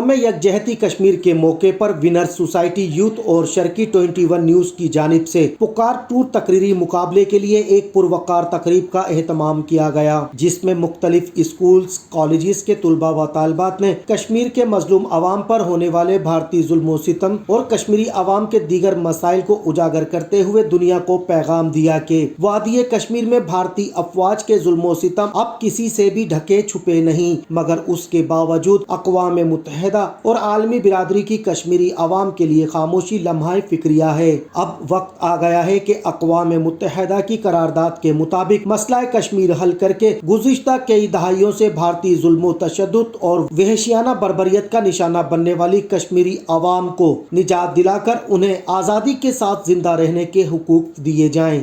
یوم یکجہتی کشمیر کے موقع پر ونر سوسائٹی یوتھ اور شرکی 21 نیوز کی جانب سے پکار ٹور تقریری مقابلے کے لیے ایک پروقار تقریب کا اہتمام کیا گیا، جس میں مختلف اسکولز کالجز کے طلباء و طالبات نے کشمیر کے مظلوم عوام پر ہونے والے بھارتی ظلم و ستم اور کشمیری عوام کے دیگر مسائل کو اجاگر کرتے ہوئے دنیا کو پیغام دیا کہ وادی کشمیر میں بھارتی افواج کے ظلم و ستم اب کسی سے بھی ڈھکے چھپے نہیں، مگر اس کے باوجود اقوام متحدہ اور عالمی برادری کی کشمیری عوام کے لیے خاموشی لمحہ فکریہ ہے۔ اب وقت آ گیا ہے کہ اقوام متحدہ کی قرارداد کے مطابق مسئلہ کشمیر حل کر کے گزشتہ کئی دہائیوں سے بھارتی ظلم و تشدد اور وحشیانہ بربریت کا نشانہ بننے والی کشمیری عوام کو نجات دلا کر انہیں آزادی کے ساتھ زندہ رہنے کے حقوق دیے جائیں۔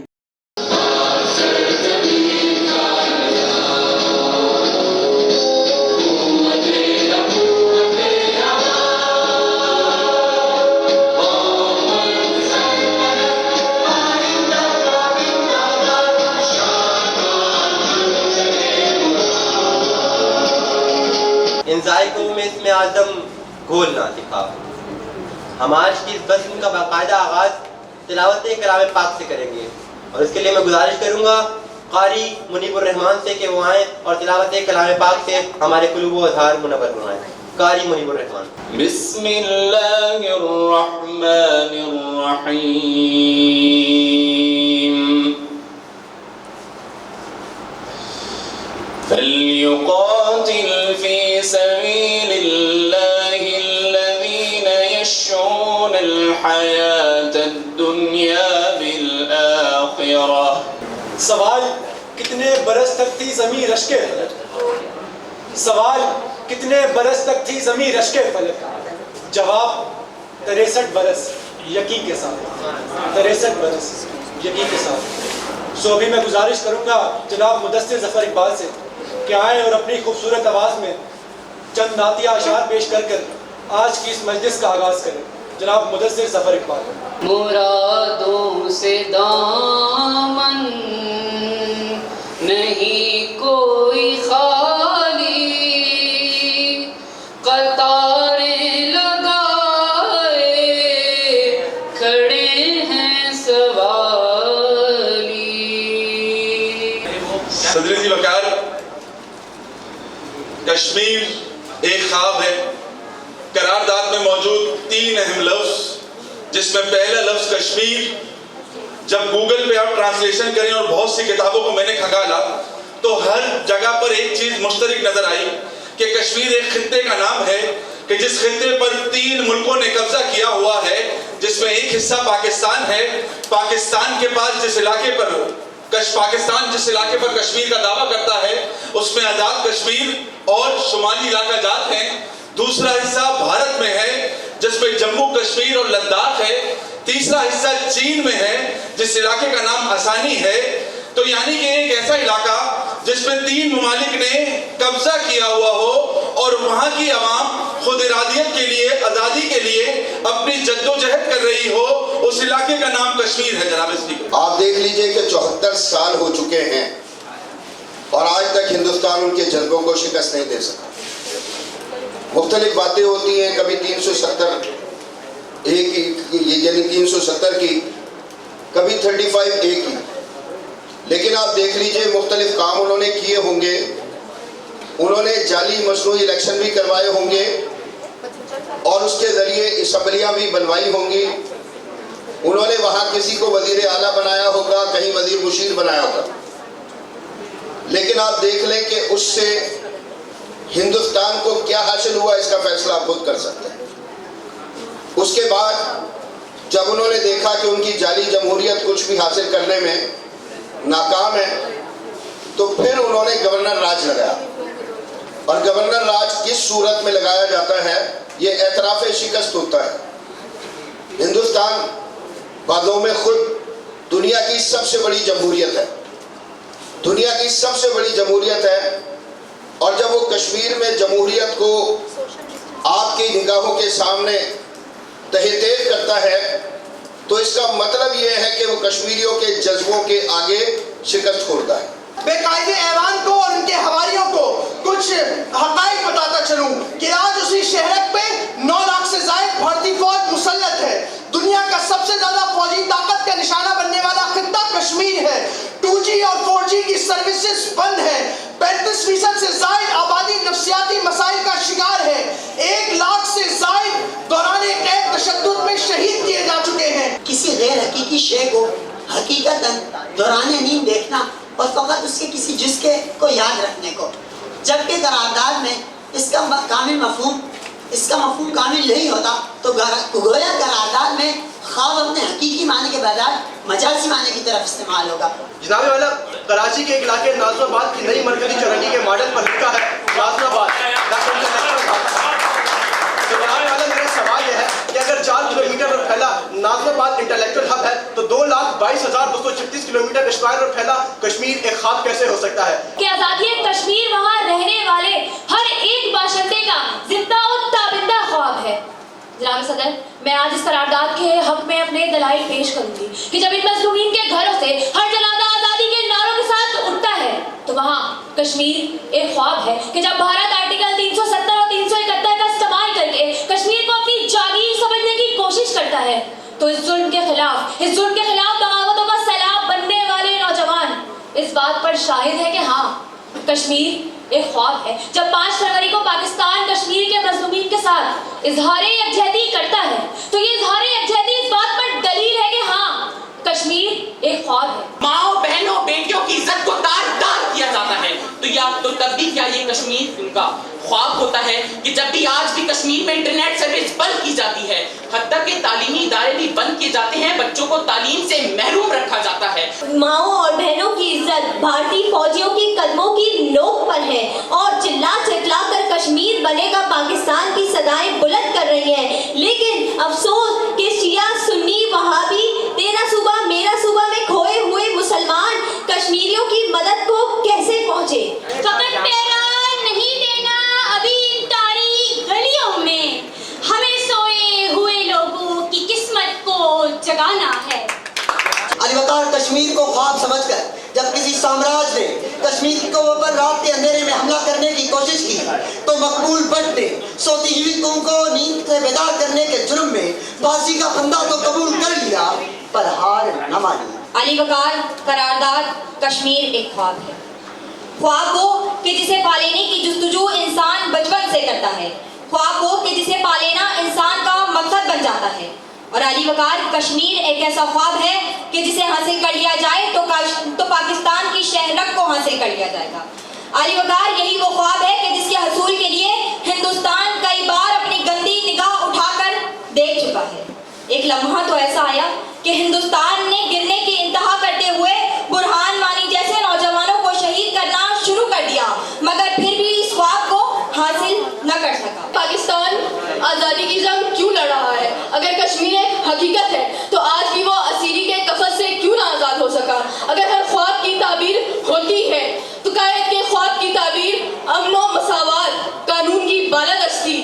ذائقوں میں اس میں آدم گھولنا سکھا۔ ہم آج کی اس بزم کا باقاعدہ آغاز تلاوت کلام پاک سے کریں گے، اور اس کے لیے میں گزارش کروں گا قاری منیب الرحمان سے کہ وہ آئیں اور تلاوت کلام پاک سے ہمارے قلوب و اذہان منور بنائیں۔ قاری منیب الرحمان۔ بسم اللہ الرحمن الرحیم۔ فَلْيُقَاتِلْ فِي سَبِيلِ اللَّهِ الَّذِينَ يَشْرُونَ الْحَيَاةَ الدُّنْيَا بِالْآخِرَةِ۔ سوال کتنے برس تک تھی زمین رشک فلک؟ سوال کتنے برس تک تھی زمین رشک فلک؟ جواب 63 برس یقین کے ساتھ، 63 برس یقین کے ساتھ۔ سو ابھی میں گزارش کروں گا جناب مدثر ظفر اقبال سے کہ آئیں اور اپنی خوبصورت آواز میں چند نعتیہ اشعار پیش کر کر آج کی اس مجلس کا آغاز کریں۔ جناب مدثر ظفر اقبال۔ مرادوں سے دامن نہیں کوئی خالی، قطاریں لگائے کھڑے ہیں سوالی۔ صدر جی وقار، کشمیر ایک خواب ہے۔ قرارداد میں موجود 3 اہم لفظ، جس میں پہلا لفظ کشمیر، جب گوگل پہ آپ ٹرانسلیشن کریں اور بہت سی کتابوں کو میں نے کھنگالا تو ہر جگہ پر ایک چیز مشترک نظر آئی کہ کشمیر ایک خطے کا نام ہے کہ جس خطے پر 3 ملکوں نے قبضہ کیا ہوا ہے، جس میں ایک حصہ پاکستان ہے۔ پاکستان کے پاس جس علاقے پر کشمیر کا دعویٰ کرتا ہے اس میں آزاد کشمیر اور شمالی علاقہ جات ہیں۔ دوسرا حصہ بھارت میں ہے جس میں جموں کشمیر اور لداخ ہے۔ تیسرا حصہ چین میں ہے جس علاقے کا نام آسانی ہے۔ تو یعنی کہ ایک ایسا علاقہ جس میں 3 ممالک نے قبضہ کیا ہوا ہو اور وہاں کی عوام خود ارادیت کے لیے، آزادی کے لیے اپنی جد و جہد کر رہی ہو، اس علاقے کا نام کشمیر ہے۔ جناب اسپیکر، آپ دیکھ لیجئے کہ 74 سال ہو چکے ہیں اور آج تک ہندوستان ان کے جذبوں کو شکست نہیں دے سکا۔ مختلف باتیں ہوتی ہیں، کبھی 370 یعنی 370 کی، کبھی 35A کی، لیکن آپ دیکھ لیجئے مختلف کام انہوں نے کیے ہوں گے۔ انہوں نے جعلی مصنوعی الیکشن بھی کروائے ہوں گے اور اس کے ذریعے اسمبلیاں بھی بنوائی ہوں گی۔ انہوں نے وہاں کسی کو وزیر اعلیٰ بنایا ہوگا، کہیں وزیر مشیر بنایا ہوگا، لیکن آپ دیکھ لیں کہ اس سے ہندوستان کو کیا حاصل ہوا، اس کا فیصلہ آپ خود کر سکتے ہیں۔ اس کے بعد جب انہوں نے دیکھا کہ ان کی جعلی جمہوریت کچھ بھی حاصل کرنے میں ناکام ہے تو پھر انہوں نے گورنر راج لگایا، اور گورنر راج کس صورت میں لگایا جاتا ہے؟ یہ اعتراف شکست ہوتا ہے۔ ہندوستان بعضوں میں خود دنیا کی سب سے بڑی جمہوریت ہے، دنیا کی سب سے بڑی جمہوریت ہے، اور جب وہ کشمیر میں جمہوریت کو آپ کی نگاہوں کے سامنے تحقیق کرتا ہے تو اس کا مطلب یہ ہے کہ وہ کشمیریوں کے جذبوں کے آگے شکست کھولتا ہے۔ بے قائد ایوان کو اور ان کے حواریوں کو کچھ حقائق بتاتا چلوں کہ آج اسی شہرک پہ حکومت کا نشانہ بننے والا خطہ کشمیر ہے. 2G اور 4G کی سروسز بند ہیں. 35% سے زائد آبادی نفسیاتی مسائل کا شکار ہے. 1 لاکھ سے زائد دوران قید تشدد میں شہید کیے جا چکے ہیں. کسی غیر حقیقی شے کو حقیقتاً دوران نیند دیکھنا اور فقط اس کے کسی جز کو یاد رکھنے کو، جبکہ قرارداد میں اس کا مفہوم کامل نہیں ہوتا تو گویا قرارداد میں خواب اپنے حقیقی معنی کے بجائے مجازی معنی کی طرف استعمال ہوگا. جناب والا، کراچی کے ایک علاقے ناظم آباد کی نئی مرکزی چوراہے کے ماڈل پر لکھا ہے ناظم آباد. میرا سوال یہ ہے کہ اگر 4 کلومیٹر پر پھیلا ناظم آباد انٹلیکچوئل ہب ہے تو 2,22,236 کلومیٹر اسکوائر پر پھیلا کشمیر ایک خواب کیسے ہو سکتا ہے؟ کہ آزادی کشمیر وہاں رہنے والے ہر ایک باشندے کا زندہ و تابندہ خواب ہے. جناب صدر، میں آج اس قرارداد کے حق میں اپنے دلائل پیش کروں گی کہ جب ان مظلومین کے گھروں سے ہر جنازہ آزادی کے نعروں کے ساتھ اٹھتا ہے تو وہاں کشمیر ایک خواب ہے کہ جب بھارت آرٹیکل 370 اور 371 کا استعمال کر کے کشمیر کو اپنی جاگیر سمجھنے کی کوشش کرتا ہے تو اس ظلم کے خلاف بغاوتوں کا سیلاب بننے والے نوجوان اس بات پر شاہد ہے کہ ہاں، کشمیر ایک خواب ہے. جب 5 فروری کو پاکستان کشمیر کے مظلومین کے ساتھ اظہار یکجہتی کرتا ہے تو یہ اظہار یکجہتی اس بات پر دلیل ہے کہ ہاں، کشمیر ایک خواب ہے. ماؤں بہنوں بیٹیوں کی عزت کو تار کیا جاتا ہے تو تب بھی کیا یہ کشمیر ان کا خواب ہوتا ہے کہ جب بھی آج بھی کشمیر میں انٹرنیٹ سروس بند کی جاتی ہے، حتیٰ کہ تعلیمی ادارے بھی بند کیے جاتے ہیں، بچوں کو تعلیم سے محروم رکھا جاتا ہے. ماؤں اور بہنوں کی عزت بھارتی فوجیوں کی قدموں کی نوک پر ہے اور چلا کر کشمیر بنے گا پاکستان کی صدائیں بلند کر رہی ہیں. لیکن افسوس کہ شیعہ سنی وہابی تیرا صوبہ میرا صوبہ میں کھوئے ہوئے مسلمان کشمیریوں کی مدد کو کیسے پہنچے. فقط پیغام نہیں دینا ابھی ان تاریخ گلیوں میں، ہمیں سوئے ہوئے لوگوں کی قسمت کو جگانا ہے. علی وقار کشمیر کو خواب سمجھ کر جب کسی سامراج نے کشمیر کے اوپر رات کے اندھیرے میں حملہ کرنے کی کوشش کی تو مقبول بٹ نے سوتی ہوئی قوم کو نیند سے بیدار کرنے کے جرم میں پھانسی کا پھندا تو قبول کر لیا پر ہار نہ مانی. علی وقار قرارداد کشمیر ایک خواب ہے. خواب وہ کہ جسے پالینے کی جستجو انسان بچپن سے کرتا ہے. خواب وہ کہ جسے پالینا انسان کا مقصد بن جاتا ہے. اور علی وقار کشمیر ایک ایسا خواب ہے کہ جسے حاصل کر لیا جائے تو پاکستان کی شہرت کو حاصل کر لیا جائے گا. علی وقار یہی وہ خواب ہے کہ جس کے حصول کے لیے ہندوستان کئی بار اپنی گندی نگاہ اٹھا کر دیکھ چکا ہے. ایک لمحہ تو ایسا آیا کہ ہندوستان نے گرنے کی انتہا کرتے ہوئے برہان وانی جیسے نوجوانوں کو شہید کرنا شروع کر دیا، مگر پھر بھی اس خواب کو حاصل نہ کر سکا. پاکستان آزادی کی جنگ کیوں لڑ رہا ہے؟ اگر کشمیر ایک حقیقت ہے تو آج بھی وہ اسیری کے قفس سے کیوں نہ آزاد ہو سکا؟ اگر ہر خواب کی تعبیر ہوتی ہے تو قائد کے خواب کی تعبیر امن و مساوات، قانون کی بالادستی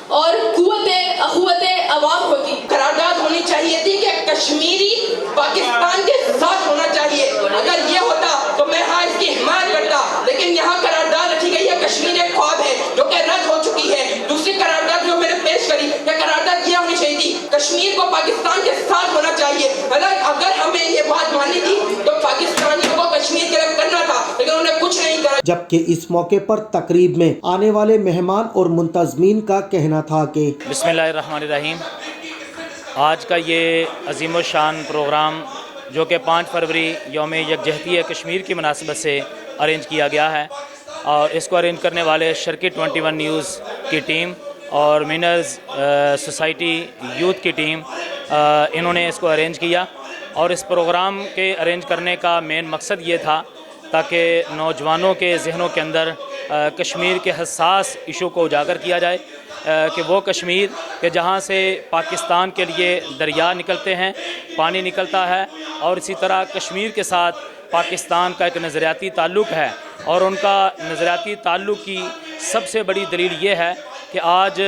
اور قوت اخوت عوام ہوتی. قرارداد ہونی چاہیے تھی کہ کشمیری پاکستان کے ساتھ ہونا چاہیے. اگر یہ ہوتا تو میں ہاں اس کی حمایت کرتا، لیکن یہاں قرارداد رکھی گئی ہے کشمیر ایک خواب ہے جو کہ رد ہو چکی ہے. دوسری قرارداد جو میں نے پیش کری یہ قرارداد یہ ہونی چاہیے تھی کشمیر کو پاکستان کے ساتھ ہونا چاہیے. اگر ہمیں یہ بات ماننی تھی تو پاکستانیوں کو کشمیر کی طرف کرنا تھا، لیکن انہوں نے کچھ نہیں کرا. جبکہ اس موقع پر تقریب میں آنے والے مہمان اور منتظمین کا کہنا تھا کہ بسم اللہ الرحمن الرحیم. آج کا یہ عظیم الشان پروگرام جو کہ 5 فروری یوم یکجہتی کشمیر کی مناسبت سے ارینج کیا گیا ہے، اور اس کو ارینج کرنے والے شرکی 21 نیوز کی ٹیم اور مینرز سوسائٹی یوتھ کی ٹیم انہوں نے اس کو ارینج کیا. اور اس پروگرام کے ارینج کرنے کا مین مقصد یہ تھا تاکہ نوجوانوں کے ذہنوں کے اندر کشمیر کے حساس ایشو کو اجاگر کیا جائے کہ وہ کشمیر کہ جہاں سے پاکستان کے لیے دریا نکلتے ہیں، پانی نکلتا ہے، اور اسی طرح کشمیر کے ساتھ پاکستان کا ایک نظریاتی تعلق ہے. اور ان کا نظریاتی تعلق کی سب سے بڑی دلیل یہ ہے کہ آج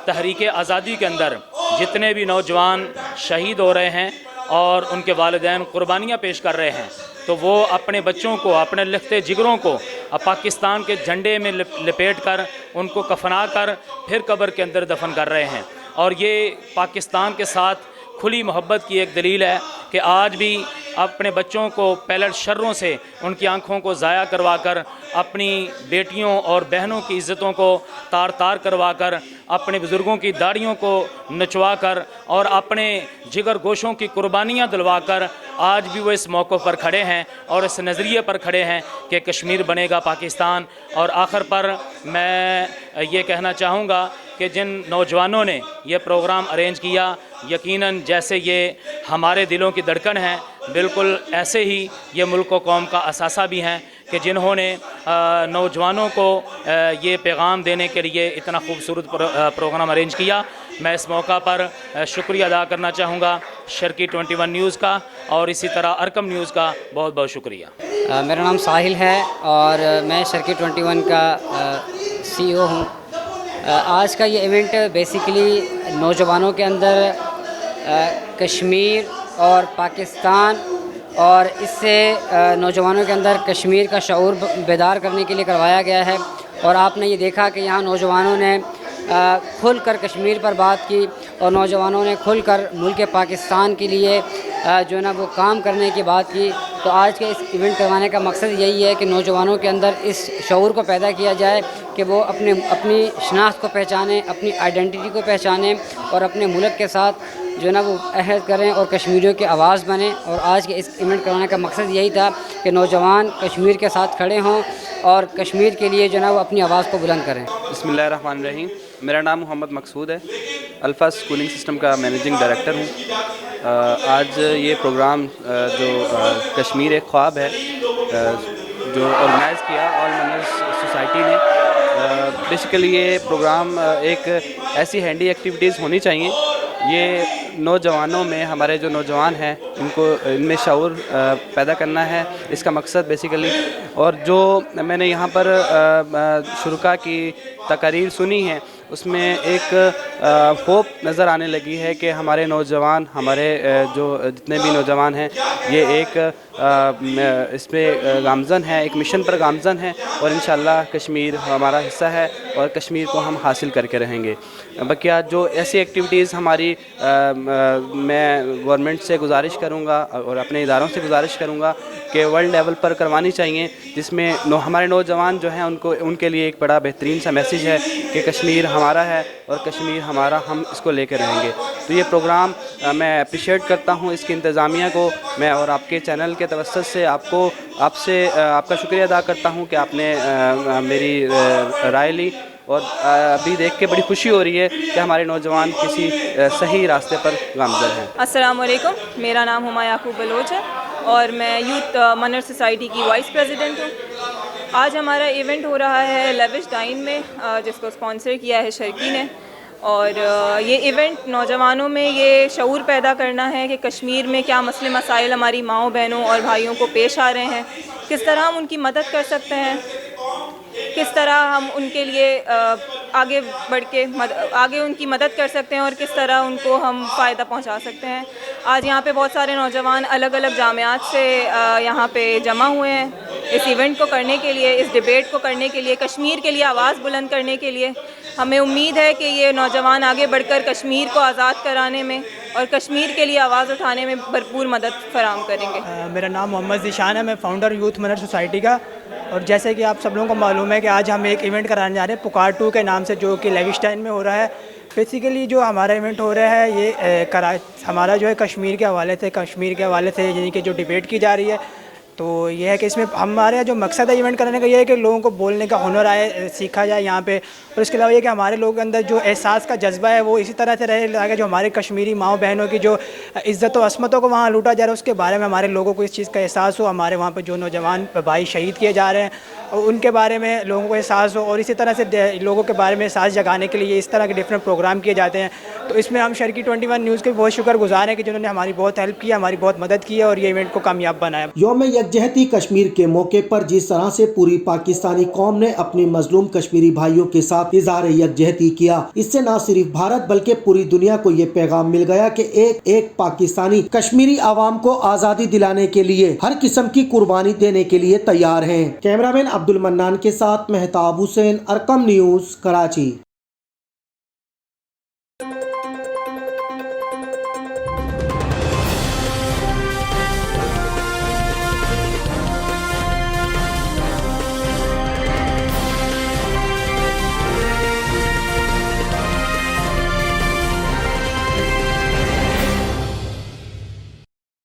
تحریک آزادی کے اندر جتنے بھی نوجوان شہید ہو رہے ہیں اور ان کے والدین قربانیاں پیش کر رہے ہیں، تو وہ اپنے بچوں کو، اپنے لختے جگروں کو پاکستان کے جھنڈے میں لپیٹ کر ان کو کفنا کر پھر قبر کے اندر دفن کر رہے ہیں. اور یہ پاکستان کے ساتھ کھلی محبت کی ایک دلیل ہے کہ آج بھی اپنے بچوں کو پیلٹ شروں سے ان کی آنکھوں کو ضائع کروا کر، اپنی بیٹیوں اور بہنوں کی عزتوں کو تار تار کروا کر، اپنے بزرگوں کی داڑھیوں کو نچوا کر اور اپنے جگر گوشوں کی قربانیاں دلوا کر آج بھی وہ اس موقع پر کھڑے ہیں اور اس نظریے پر کھڑے ہیں کہ کشمیر بنے گا پاکستان۔ اور آخر پر میں یہ کہنا چاہوں گا کہ جن نوجوانوں نے یہ پروگرام ارینج کیا، یقیناً جیسے یہ ہمارے دلوں کی دھڑکن ہے، بالکل ایسے ہی یہ ملک و قوم کا اثاثہ بھی ہیں کہ جنہوں نے نوجوانوں کو یہ پیغام دینے کے لیے اتنا خوبصورت پروگرام ارینج کیا۔ میں اس موقع پر شکریہ ادا کرنا چاہوں گا شرکی 21 نیوز کا اور اسی طرح ارکم نیوز کا بہت بہت شکریہ۔ میرا نام ساحل ہے اور میں شرکی 21 کا سی او ہوں۔ آج کا یہ ایونٹ بیسیکلی نوجوانوں کے اندر کشمیر اور پاکستان اور اس سے نوجوانوں کے اندر کشمیر کا شعور بیدار کرنے کے لیے کروایا گیا ہے، اور آپ نے یہ دیکھا کہ یہاں نوجوانوں نے کھل کر کشمیر پر بات کی اور نوجوانوں نے کھل کر ملک پاکستان کے لیے جو ہے نا وہ کام کرنے کی بات کی۔ تو آج کے اس ایونٹ کروانے کا مقصد یہی ہے کہ نوجوانوں کے اندر اس شعور کو پیدا کیا جائے کہ وہ اپنی شناخت کو پہچانیں، اپنی آئیڈینٹی کو پہچانیں اور اپنے ملک کے ساتھ جو ہے نا وہ عہد کریں اور کشمیریوں کی آواز بنیں۔ اور آج کے اس ایونٹ کروانے کا مقصد یہی تھا کہ نوجوان کشمیر کے ساتھ کھڑے ہوں اور کشمیر کے لیے جو ہے نا وہ اپنی آواز کو بلند کریں۔ بسم اللہ الرحمن الرحیم۔ میرا نام محمد مقصود ہے، الفا اسکولنگ سسٹم کا مینیجنگ ڈائریکٹر ہوں۔ آج یہ پروگرام جو کشمیر ایک خواب ہے جو آرگنائز کیا آل منرز سوسائٹی نے، بیسیکلی یہ پروگرام ایک ایسی ہینڈی ایکٹیویٹیز ہونی چاہیے۔ یہ نوجوانوں میں، ہمارے جو نوجوان ہیں ان میں شعور پیدا کرنا ہے، اس کا مقصد بیسیکلی۔ اور جو میں نے یہاں پر شرکاء کی تقاریر سنی ہیں اس میں ایک ہوپ نظر آنے لگی ہے کہ ہمارے نوجوان، ہمارے جو جتنے بھی نوجوان ہیں یہ ایک اس پہ گامزن ہے، ایک مشن پر گامزن ہے، اور انشاءاللہ کشمیر ہمارا حصہ ہے اور کشمیر کو ہم حاصل کر کے رہیں گے۔ بقیہ جو ایسی ایکٹیویٹیز ہماری میں گورنمنٹ سے گزارش کروں گا اور اپنے اداروں سے گزارش کروں گا کہ ورلڈ لیول پر کروانی چاہیے، جس میں ہمارے نوجوان جو ہیں ان کے لیے ایک بڑا بہترین سا میسیج ہے کہ کشمیر ہمارا ہے اور کشمیر ہمارا، ہم اس کو لے کے رہیں گے۔ تو یہ پروگرام میں اپریشیٹ کرتا ہوں اس کی انتظامیہ کو، میں اور آپ کے چینل کے توسط سے آپ کا شکریہ ادا کرتا ہوں کہ آپ نے میری رائے لی، اور ابھی دیکھ کے بڑی خوشی ہو رہی ہے کہ ہمارے نوجوان کسی صحیح راستے پر گامزن ہیں۔ السلام علیکم، میرا نام ہما یعقوب بلوچ ہے اور میں یوتھ منر سوسائٹی کی وائس پریزیڈنٹ ہوں۔ آج ہمارا ایونٹ ہو رہا ہے لیوش ڈائن میں، جس کو اسپانسر کیا ہے شرکی نے، اور یہ ایونٹ نوجوانوں میں یہ شعور پیدا کرنا ہے کہ کشمیر میں کیا مسئلے مسائل ہماری ماؤں بہنوں اور بھائیوں کو پیش آ رہے ہیں، کس طرح ہم ان کی مدد کر سکتے ہیں، کس طرح ہم ان کے لیے آگے بڑھ کے آگے ان کی مدد کر سکتے ہیں اور کس طرح ان کو ہم فائدہ پہنچا سکتے ہیں۔ آج یہاں پہ بہت سارے نوجوان الگ الگ جامعات سے یہاں پہ جمع ہوئے ہیں اس ایونٹ کو کرنے کے لیے، اس ڈیبیٹ کو کرنے کے لیے، کشمیر کے لیے آواز بلند کرنے کے لیے۔ ہمیں امید ہے کہ یہ نوجوان آگے بڑھ کر کشمیر کو آزاد کرانے میں اور کشمیر کے لیے آواز اٹھانے میں بھرپور مدد فراہم کریں گے۔ میرا نام محمد ذیشان ہے، میں فاؤنڈر یوتھ منر سوسائٹی کا، اور جیسے کہ آپ سب لوگوں کو معلوم ہے کہ آج ہم ایک ایونٹ کرانے جا رہے ہیں پکار 2 کے نام سے، جو کہ لیوش ڈائن میں ہو رہا ہے۔ بیسیکلی جو ہمارا ایونٹ ہو رہا ہے یہ ہمارا جو ہے کشمیر کے حوالے سے یعنی کہ جو ڈیبیٹ کی جا رہی ہے، تو یہ ہے کہ اس میں ہمارا جو مقصد ہے ایونٹ کرنے کا یہ ہے کہ لوگوں کو بولنے کا ہنر آئے، سیکھا جائے یہاں پہ، اور اس کے علاوہ یہ کہ ہمارے لوگوں کے اندر جو احساس کا جذبہ ہے وہ اسی طرح سے رہے، تاکہ جو ہمارے کشمیری ماؤں بہنوں کی جو عزت و عصمتوں کو وہاں لوٹا جا رہا ہے اس کے بارے میں ہمارے لوگوں کو اس چیز کا احساس ہو، ہمارے وہاں پہ جو نوجوان بھائی شہید کیے جا رہے ہیں ان کے بارے میں لوگوں کو احساس ہو، اور اسی طرح سے لوگوں کے بارے میں احساس جگانے کے لیے اس طرح کے ڈفرینٹ پروگرام کیے جاتے ہیں۔ تو اس میں ہم شرکی 21 نیوز کے بہت شکر گزار ہیں کہ جنہوں نے ہماری بہت ہیلپ کی، ہماری بہت مدد کی ہے اور یہ ایونٹ کو کامیاب بنایا۔ یوم یکجہتی کشمیر کے موقع پر جس طرح سے پوری پاکستانی قوم نے اپنی مظلوم کشمیری بھائیوں کے ساتھ اظہار یکجہتی کیا، اس سے نہ صرف بھارت بلکہ پوری دنیا کو یہ پیغام مل گیا کہ ایک پاکستانی کشمیری عوام کو آزادی دلانے کے لیے ہر قسم کی قربانی دینے کے لیے تیار ہیں۔ کیمرہ مین عبد المنان کے ساتھ مہتاب حسین، ارکم نیوز، کراچی۔